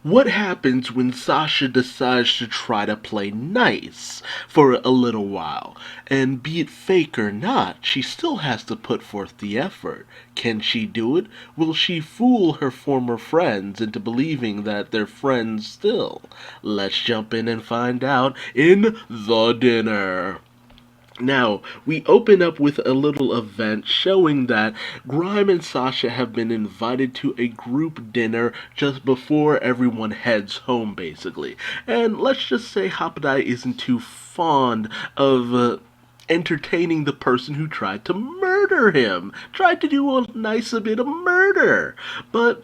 What happens when Sasha decides to try to play nice for a little while? And be it fake or not, she still has to put forth the effort. Can she do it? Will she fool her former friends into believing that they're friends still? Let's jump in and find out in The Dinner. Now, we open up with a little event showing that Grime and Sasha have been invited to a group dinner just before everyone heads home, basically. And let's just say Hopadai isn't too fond of entertaining the person who tried to murder him, tried to do a nice bit of murder. But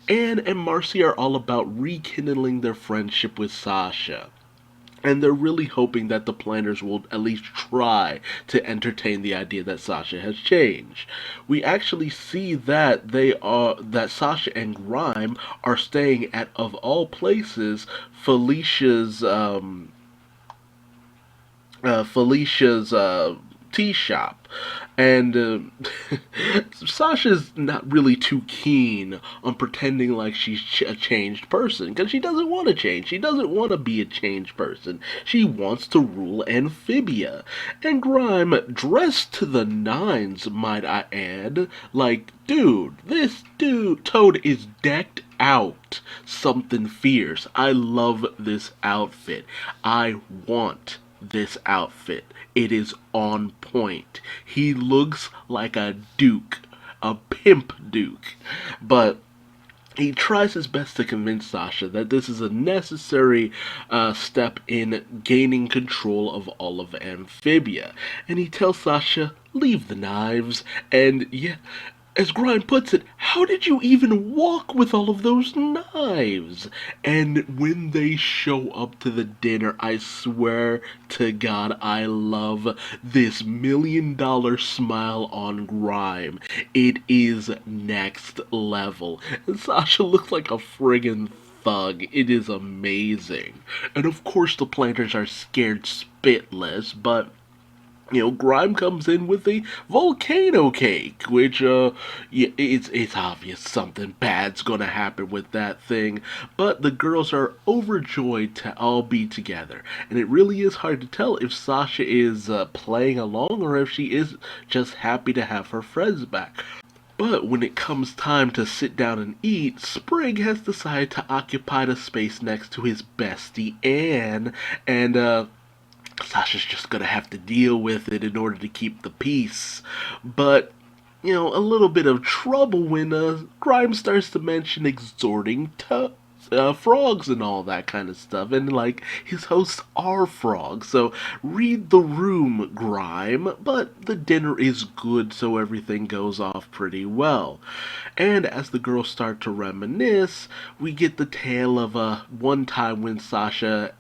Anne and Marcy are all about rekindling their friendship with Sasha. And they're really hoping that the planners will at least try to entertain the idea that Sasha has changed. We actually see that Sasha and Grime are staying at, of all places, Felicia's tea shop. And Sasha's not really too keen on pretending like she's a changed person because she doesn't want to change. She doesn't want to be a changed person. She wants to rule Amphibia. And Grime, dressed to the nines, might I add, like, dude, this dude, Toad is decked out. Something fierce. I love this outfit. I want this outfit. It is on point. He looks like a duke, a pimp duke. But he tries his best to convince Sasha that this is a necessary step in gaining control of all of Amphibia. And he tells Sasha, leave the knives. And yeah, as Grime puts it, how did you even walk with all of those knives? And when they show up to the dinner, I swear to God, I love this $1,000,000 smile on Grime. It is next level. And Sasha looks like a friggin' thug. It is amazing. And of course, the planters are scared spitless, but Grime comes in with a volcano cake, which, yeah, it's obvious something bad's gonna happen with that thing. But the girls are overjoyed to all be together, and it really is hard to tell if Sasha is playing along or if she is just happy to have her friends back. But when it comes time to sit down and eat, Sprig has decided to occupy the space next to his bestie Anne, and Sasha's just gonna have to deal with it in order to keep the peace. But, a little bit of trouble when Grimes starts to mention exhorting frogs and all that kind of stuff. And, like, his hosts are frogs. So, read the room, Grime. But the dinner is good, so everything goes off pretty well. And as the girls start to reminisce, we get the tale of one time when Sasha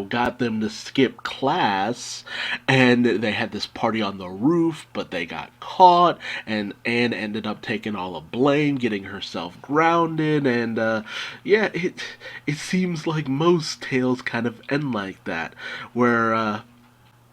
got them to skip class and they had this party on the roof, but they got caught and Anne ended up taking all the blame, getting herself grounded, and yeah, it seems like most tales kind of end like that, where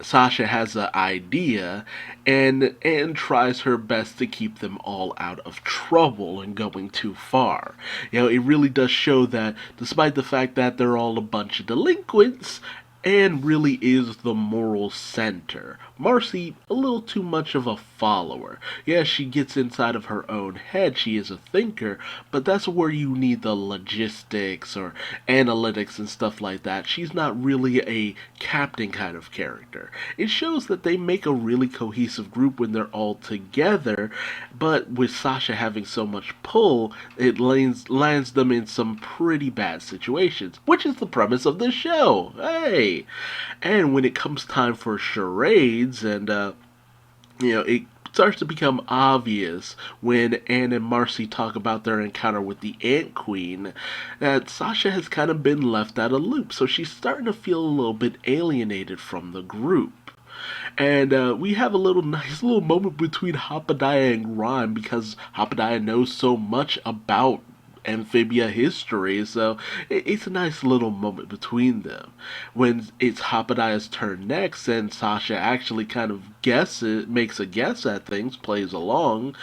Sasha has an idea and tries her best to keep them all out of trouble and going too far. It really does show that despite the fact that they're all a bunch of delinquents, Anne really is the moral center. Marcy, a little too much of a follower. Yeah, she gets inside of her own head, she is a thinker, but that's where you need the logistics or analytics and stuff like that. She's not really a captain kind of character. It shows that they make a really cohesive group when they're all together, but with Sasha having so much pull, it lands them in some pretty bad situations, which is the premise of this show. Hey! And when it comes time for charades, and it starts to become obvious when Anne and Marcy talk about their encounter with the Ant Queen that Sasha has kind of been left out of loop, so she's starting to feel a little bit alienated from the group. And we have a nice little moment between Hopadaya and Grime because Hopadaya knows so much about Amphibia history, so it's a nice little moment between them. When it's Hopadiah's turn next, and Sasha actually kind of makes a guess at things, plays along.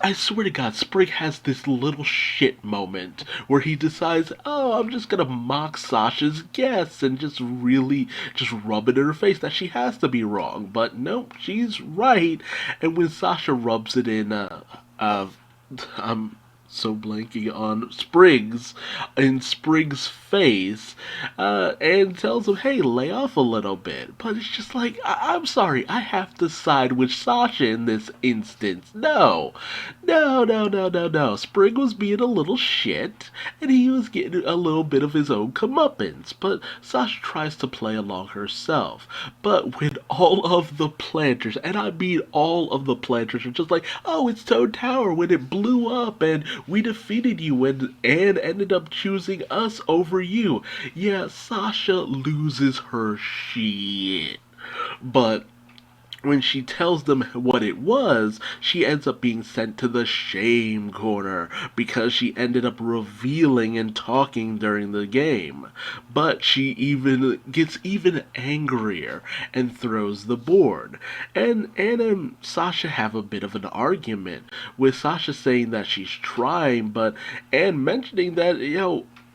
I swear to God, Sprig has this little shit moment where he decides, oh, I'm just gonna mock Sasha's guess and just really just rub it in her face that she has to be wrong. But nope, she's right. And when Sasha rubs it in, I'm so blanking on Sprig's face, and tells him, "Hey, lay off a little bit." But it's just like, I'm sorry, I have to side with Sasha in this instance. No, no, no, no, no, no. Sprig was being a little shit, and he was getting a little bit of his own comeuppance. But Sasha tries to play along herself. But when all of the planters, and I mean all of the planters, are just like, "Oh, it's Toad Tower when it blew up, and we defeated you, and Anne ended up choosing us over you." Yeah, Sasha loses her shit. But when she tells them what it was, she ends up being sent to the shame corner because she ended up revealing and talking during the game. But she even gets even angrier and throws the board. And Anna and Sasha have a bit of an argument, with Sasha saying that she's trying, but Anne mentioning that,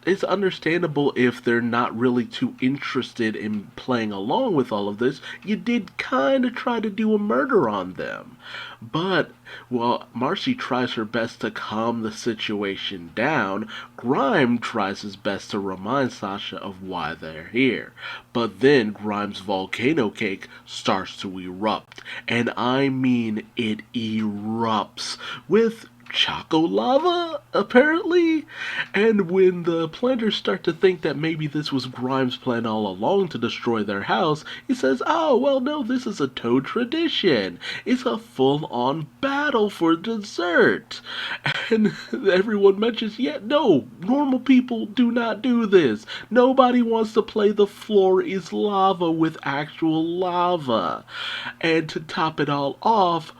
it's understandable if they're not really too interested in playing along with all of this. You did kind of try to do a murder on them. But, while Marcy tries her best to calm the situation down, Grime tries his best to remind Sasha of why they're here. But then Grime's volcano cake starts to erupt. And I mean, it erupts with Choco lava, apparently. And when the planters start to think that maybe this was Grimes' plan all along to destroy their house, he says, "Oh, well, no, this is a Toad tradition. It's a full-on battle for dessert." And everyone mentions, "Yeah, no, normal people do not do this. Nobody wants to play the floor is lava with actual lava." And to top it all off,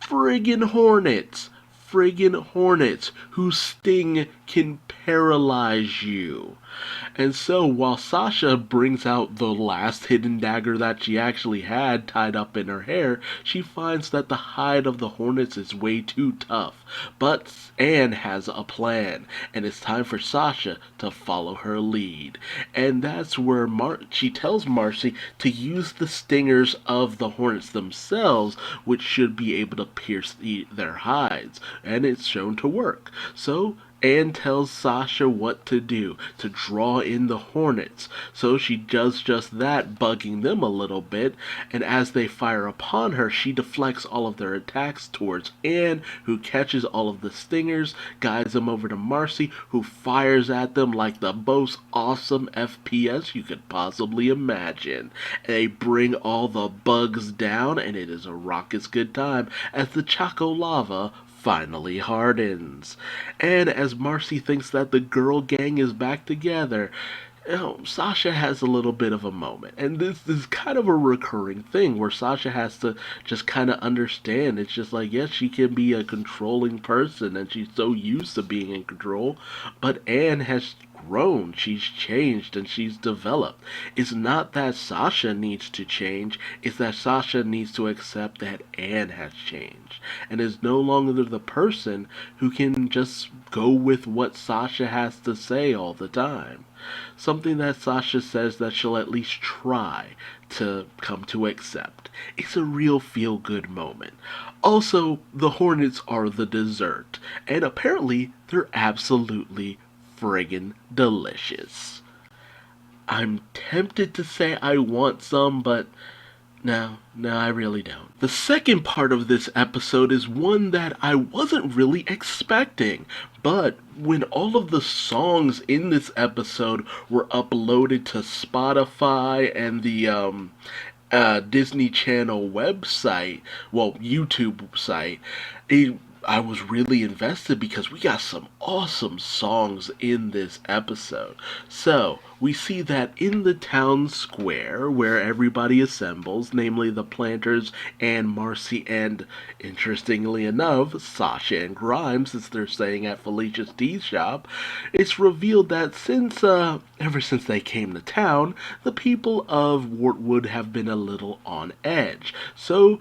friggin' hornets. Friggin' hornets whose sting can paralyze you. And so, while Sasha brings out the last hidden dagger that she actually had tied up in her hair, she finds that the hide of the hornets is way too tough. But Anne has a plan, and it's time for Sasha to follow her lead. And that's where she tells Marcy to use the stingers of the hornets themselves, which should be able to pierce their hides. And it's shown to work. So Anne tells Sasha what to do to draw in the hornets. So she does just that, bugging them a little bit, and as they fire upon her, she deflects all of their attacks towards Anne, who catches all of the stingers, guides them over to Marcy, who fires at them like the most awesome FPS you could possibly imagine. They bring all the bugs down, and it is a raucous good time as the Choco lava finally hardens. And as Marcy thinks that the girl gang is back together, Sasha has a little bit of a moment. And this is kind of a recurring thing where Sasha has to just kind of understand. It's just like, yes, she can be a controlling person and she's so used to being in control, but Anne has grown, she's changed, and she's developed. It's not that Sasha needs to change, it's that Sasha needs to accept that Anne has changed and is no longer the person who can just go with what Sasha has to say all the time. Something that Sasha says that she'll at least try to come to accept. It's a real feel-good moment. Also, the hornets are the dessert, and apparently they're absolutely friggin' delicious. I'm tempted to say I want some, but no, I really don't. The second part of this episode is one that I wasn't really expecting, but when all of the songs in this episode were uploaded to Spotify and the Disney Channel website, well, YouTube site, I was really invested because we got some awesome songs in this episode. So, we see that in the town square where everybody assembles, namely the planters and Marcy and, interestingly enough, Sasha and Grimes, since they're staying at Felicia's tea shop, it's revealed that ever since they came to town, the people of Wartwood have been a little on edge. So,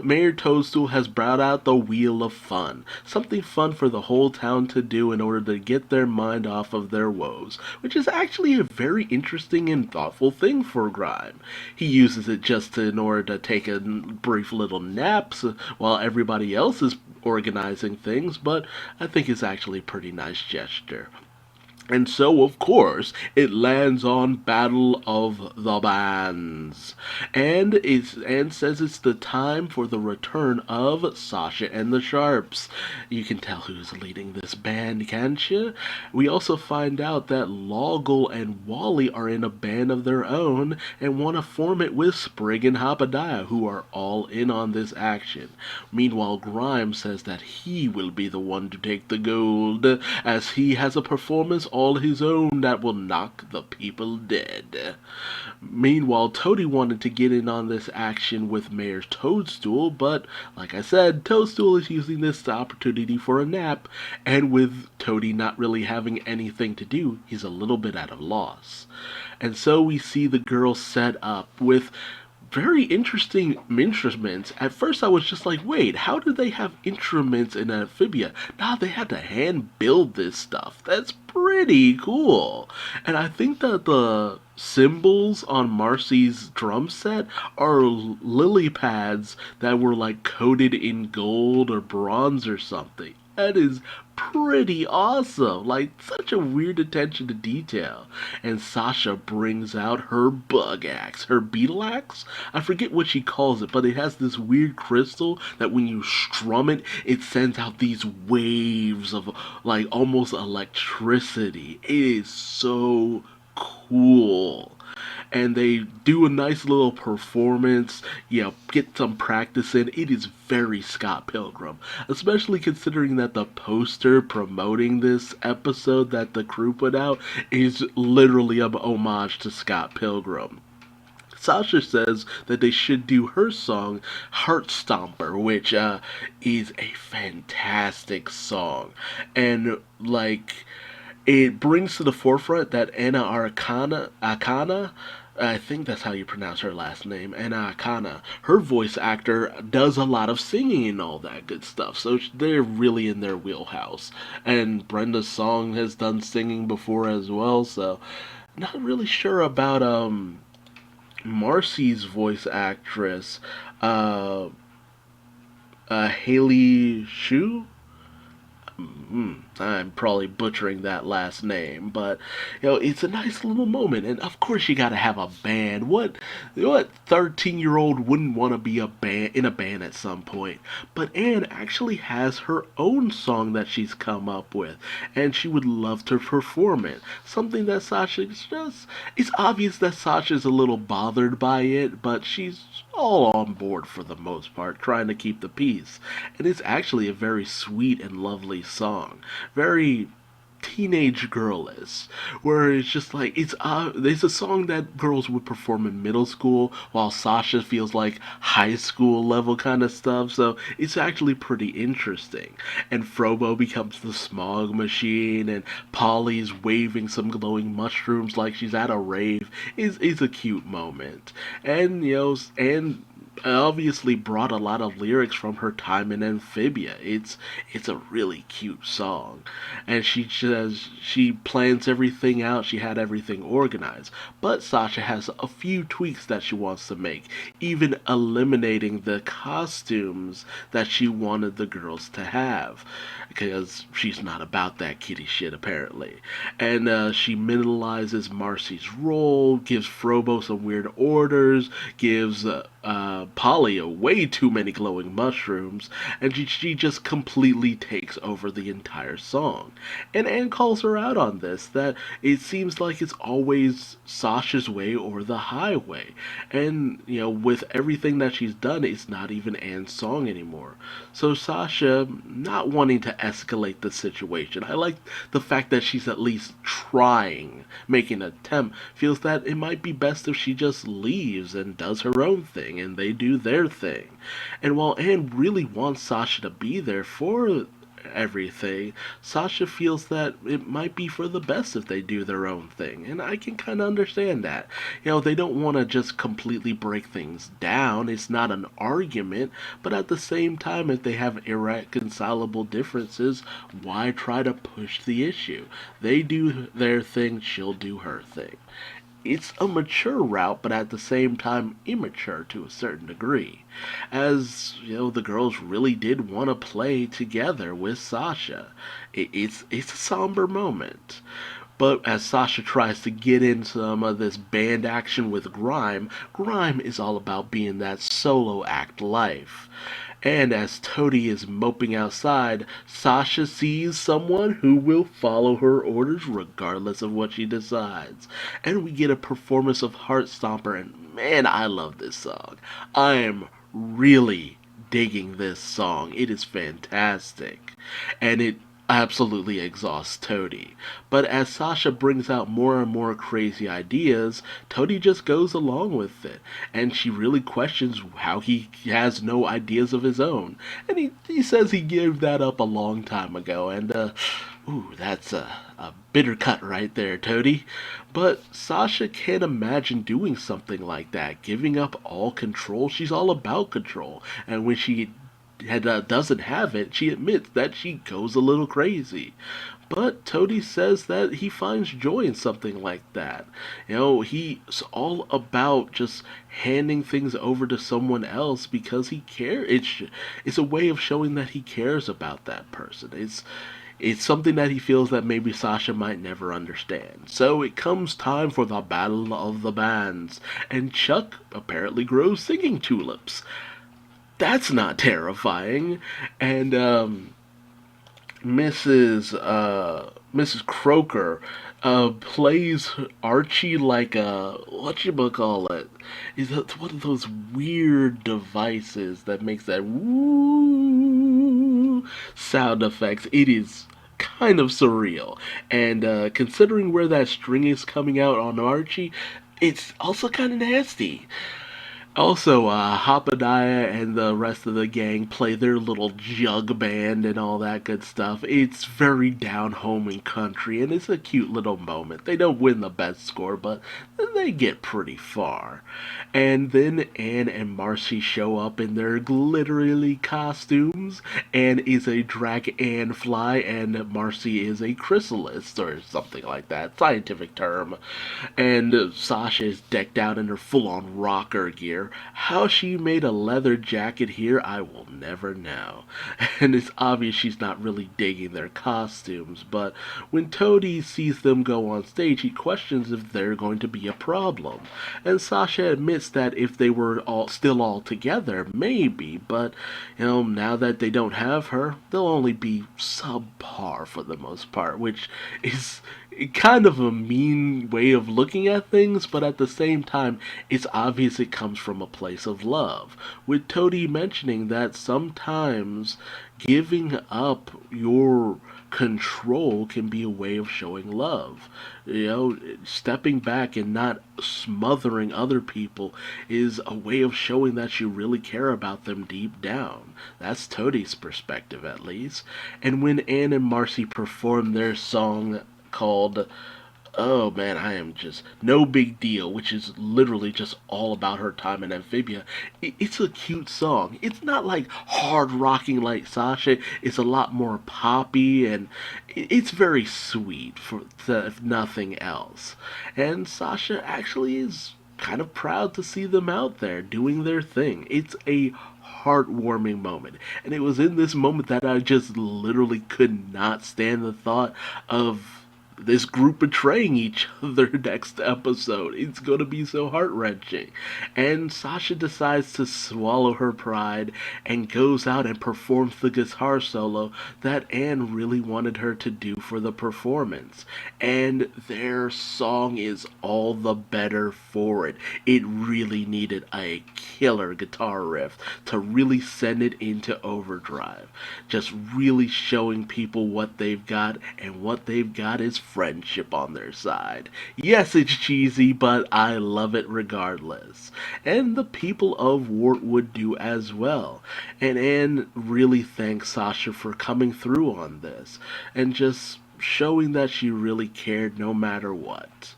Mayor Toadstool has brought out the Wheel of Fun, something fun for the whole town to do in order to get their mind off of their woes, which is actually a very interesting and thoughtful thing for Grime. He uses it just in order to take a brief little nap while everybody else is organizing things, but I think it's actually a pretty nice gesture. And so, of course, it lands on Battle of the Bands, and says it's the time for the return of Sasha and the Sharps. You can tell who's leading this band, can't you? We also find out that Loggle and Wally are in a band of their own and want to form it with Sprig and Hopadiah, who are all in on this action. Meanwhile, Grimes says that he will be the one to take the gold, as he has a performance all his own that will knock the people dead. Meanwhile, Toadie wanted to get in on this action with Mayor Toadstool, but like I said, Toadstool is using this opportunity for a nap, and with Toadie not really having anything to do, he's a little bit at a loss. And so we see the girls set up with very interesting instruments. At first, I was just like, wait, how do they have instruments in Amphibia? Nah, they had to hand build this stuff. That's pretty cool. And I think that the cymbals on Marcy's drum set are lily pads that were like coated in gold or bronze or something. That is pretty awesome. Like, such a weird attention to detail. And Sasha brings out her bug axe, her beetle axe. I forget what she calls it, but it has this weird crystal that when you strum it, it sends out these waves of like almost electricity. It is so cool. And they do a nice little performance, get some practice in. It is very Scott Pilgrim, especially considering that the poster promoting this episode that the crew put out is literally an homage to Scott Pilgrim. Sasha says that they should do her song Heart Stomper, which is a fantastic song. And like, it brings to the forefront that Anna Akana, I think that's how you pronounce her last name, Anna Akana, her voice actor does a lot of singing and all that good stuff, so they're really in their wheelhouse. And Brenda's song has done singing before as well, so not really sure about Marcy's voice actress, uh, Haley Shu. I'm probably butchering that last name, but it's a nice little moment. And of course, you got to have a band. What 13-year-old wouldn't want to be in a band at some point? But Anne actually has her own song that she's come up with, and she would love to perform it. Something that Sasha's just. It's obvious that Sasha's a little bothered by it, but she's all on board for the most part, trying to keep the peace. And it's actually a very sweet and lovely song. Very teenage girlish, where it's just like it's a song that girls would perform in middle school, while Sasha feels like high school level kind of stuff. So it's actually pretty interesting. And Frobo becomes the smog machine, and Polly's waving some glowing mushrooms like she's at a rave. Is a cute moment, and and obviously brought a lot of lyrics from her time in Amphibia. It's a really cute song. And she says she plans everything out, she had everything organized. But Sasha has a few tweaks that she wants to make, even eliminating the costumes that she wanted the girls to have. Because she's not about that kitty shit, apparently. And she minimalizes Marcy's role, gives Frobo some weird orders, gives Polly way too many glowing mushrooms, and she just completely takes over the entire song. And Anne calls her out on this, that it seems like it's always Sasha's way or the highway. And, with everything that she's done, it's not even Anne's song anymore. So Sasha, not wanting to escalate the situation, I like the fact that she's at least trying, making an attempt, feels that it might be best if she just leaves and does her own thing, and they do their thing. And while Anne really wants Sasha to be there for everything, Sasha feels that it might be for the best if they do their own thing. And I can kind of understand that. They don't want to just completely break things down. It's not an argument, but at the same time, if they have irreconcilable differences, why try to push the issue? They do their thing, she'll do her thing. It's a mature route, but at the same time immature to a certain degree. As the girls really did want to play together with Sasha. It's a somber moment. But as Sasha tries to get in some of this band action with Grime is all about being that solo act life. And as Toadie is moping outside, Sasha sees someone who will follow her orders regardless of what she decides. And we get a performance of Heart Stomper, and man, I love this song. I am really digging this song. It is fantastic. And it absolutely exhausts Toadie. But as Sasha brings out more and more crazy ideas, Toadie just goes along with it. And she really questions how he has no ideas of his own. And he says he gave that up a long time ago. And, that's a bitter cut right there, Toadie. But Sasha can't imagine doing something like that, giving up all control. She's all about control. And when she doesn't have it, she admits that she goes a little crazy. But Toadie says that he finds joy in something like that. He's all about just handing things over to someone else because he cares. It's a way of showing that he cares about that person. It's something that he feels that maybe Sasha might never understand. So it comes time for the battle of the bands, and Chuck apparently grows singing tulips. That's not terrifying. And Mrs. Croker plays Archie like a whatchamacallit. Is that one of those weird devices that makes that woo sound effects. It is kind of surreal. And considering where that string is coming out on Archie, it's also kind of nasty. Also, Hoppediah and the rest of the gang play their little jug band and all that good stuff. It's very down home and country, and it's a cute little moment. They don't win the best score, but they get pretty far. And then Anne and Marcy show up in their glittery costumes. Anne is a dragonfly, and Marcy is a chrysalis, or something like that, scientific term. And Sasha is decked out in her full-on rocker gear. How she made a leather jacket here, I will never know. And it's obvious she's not really digging their costumes, but when Toadie sees them go on stage, he questions if they're going to be a problem. And Sasha admits that if they were all together, maybe, but now that they don't have her, they'll only be subpar for the most part, which is kind of a mean way of looking at things, but at the same time, it's obvious it comes from a place of love. With Toadie mentioning that sometimes giving up your control can be a way of showing love. Stepping back and not smothering other people is a way of showing that you really care about them deep down. That's Toadie's perspective, at least. And when Anne and Marcy perform their song called oh man, I am just no big deal, which is literally just all about her time in Amphibia. It's a cute song. It's not like hard rocking like Sasha. It's a lot more poppy and it's very sweet if nothing else. And Sasha actually is kind of proud to see them out there doing their thing. It's a heartwarming moment. And it was in this moment that I just literally could not stand the thought of this group betraying each other next episode. It's going to be so heart-wrenching. And Sasha decides to swallow her pride and goes out and performs the guitar solo that Anne really wanted her to do for the performance. And their song is all the better for it. It really needed a killer guitar riff to really send it into overdrive. Just really showing people what they've got, and what they've got is friendship on their side. Yes, it's cheesy, but I love it regardless. And the people of Wartwood do as well. And Anne really thanks Sasha for coming through on this and just showing that she really cared no matter what.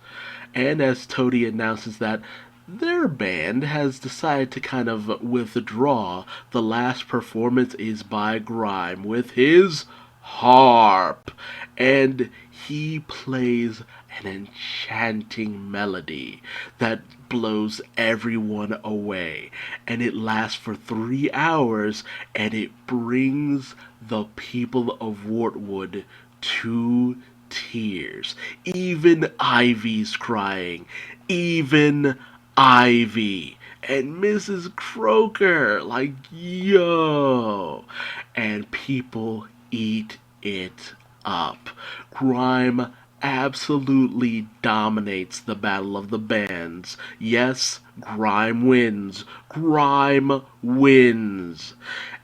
And as Toadie announces that their band has decided to kind of withdraw, the last performance is by Grime with his harp. And he plays an enchanting melody that blows everyone away. And it lasts for 3 hours, and it brings the people of Wartwood to tears. Even Ivy's crying. Even Ivy. And Mrs. Croaker. Like, yo. And people eat it up. Grime absolutely dominates the Battle of the Bands. Yes, Grime wins. Grime wins.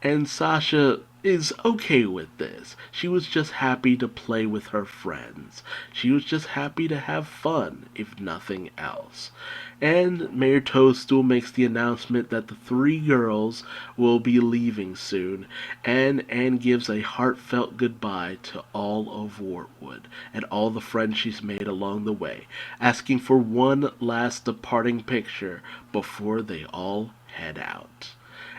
And Sasha is okay with this. She was just happy to play with her friends. She was just happy to have fun, if nothing else. And Mayor Toadstool makes the announcement that the three girls will be leaving soon, and Anne gives a heartfelt goodbye to all of Wartwood and all the friends she's made along the way, asking for one last departing picture before they all head out.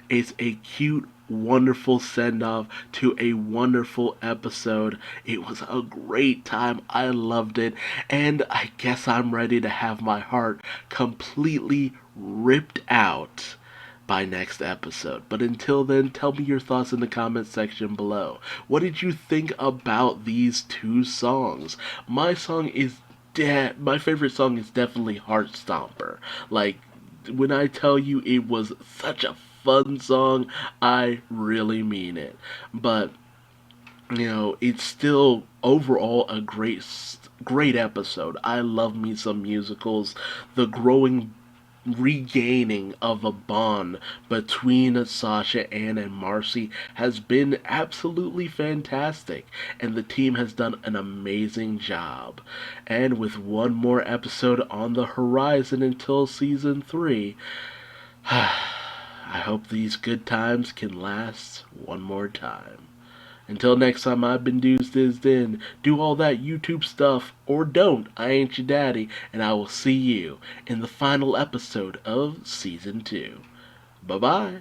It's a cute, wonderful send off to a wonderful episode. It was a great time. I loved it. And I guess I'm ready to have my heart completely ripped out by next episode. But until then, tell me your thoughts in the comments section below. What did you think about these two songs? My favorite song is definitely Heart Stomper. Like, when I tell you it was such a fun song, I really mean it. But it's still overall a great episode. I love me some musicals. The growing regaining of a bond between Sasha, Anne, and Marcy has been absolutely fantastic, and the team has done an amazing job. And with one more episode on the horizon until season 3, I hope these good times can last one more time. Until next time, I've been Duuz-Diz-Din. Do all that YouTube stuff, or don't. I ain't your daddy, and I will see you in the final episode of Season 2. Bye-bye.